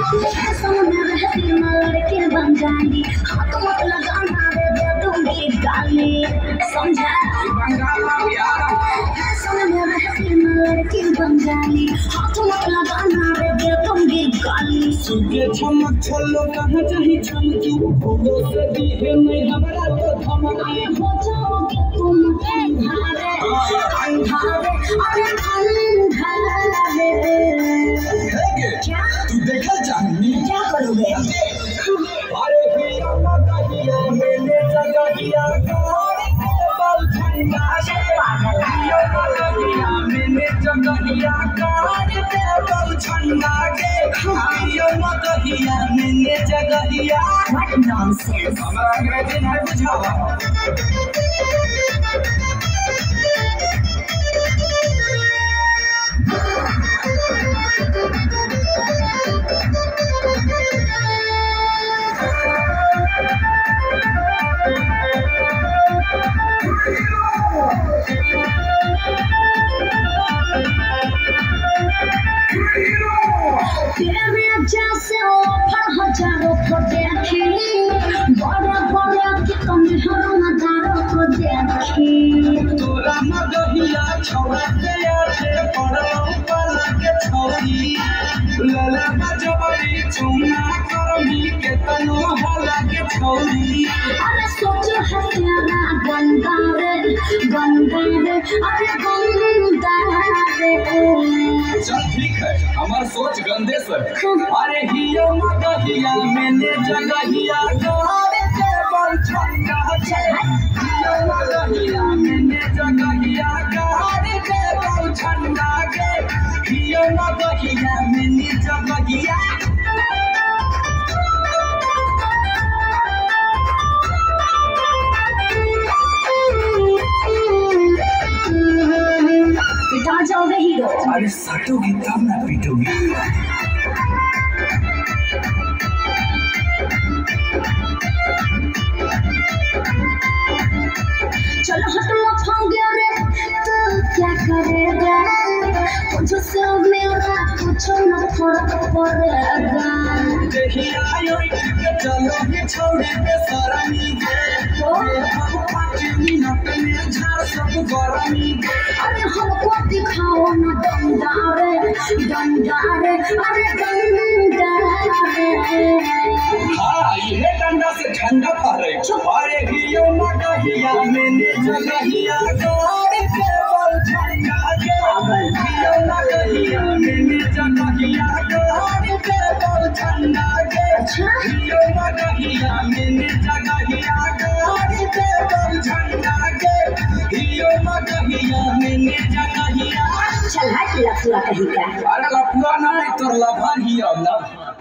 सामने रहती मैं लड़के बंगाली हाथ मत लगाना रे दे दूंगी गाली समझा बंगाला यार सामने रहती मैं लड़के बंगाली हाथ मत लगाना रे दे दूंगी गाली सुगे चमक छल्लो कहाँ चाही चमकी फूलों से दी है मैं हमारा तो धमकी हो जाओगे तुम अंधारे अंधारे अरे अंधारे क्या तू देखा चाहनी क्या करोगे अरे पिया माता दिया मैंने जगह दिया बाल ठंडा से पिया माता दिया मैंने जगह दिया बाल ठंडा के पिया माता दिया मैंने जगह दिया What nonsense हमारा अंग्रेजी नहीं बुझावा तेरे जैसे ऑफर हजारों को देखी बड़े बड़े कितने हरमदारों को देखी तोरा मगहिया छौड़ा के आछे पड़ो पला के छौरी लला बजबरी चुना करमी के तनो हला के छौरी अरे सोच है तेरा गंदा रे अरे गंदा रे चल ठीक है हमार सोच गंदे से अरे हियो मगहिया मैंने जगहिया तोरे के बल ठंडा छे हियो मगहिया मैंने जगहिया तोरे के बल ठंडा के हियो मगहिया मैंने जगहिया पिटा जाओगे हीरो अरे सटोगी तब ना पीटोगी चलो हट लफंगे रे तो क्या करेगा मुझसे मेरा कुछ न फर्क पड़ेगा देखिए आयो के चलो भी छोड़े पे सरानी दे तो हम 5 मिनट में झाड़ सब गरमी दे अरे हमको दिखाओ ना डंडा रे अरे डंडा रे हाँ ये डंडा से ठंडा पड़े अरे हियो मगहिया मैंने जगहिया तोरे के बल ठंडा के हियो मगहिया मैंने जगहिया तोरे के बल ठंडा के हियो मगहिया मैंने जगहिया तोरे के बल ठंडा के हियो मगहिया मैंने जगहिया चल हट लफुआ कहीं का अरे लफुआ नहीं तोर लफा ही अब ना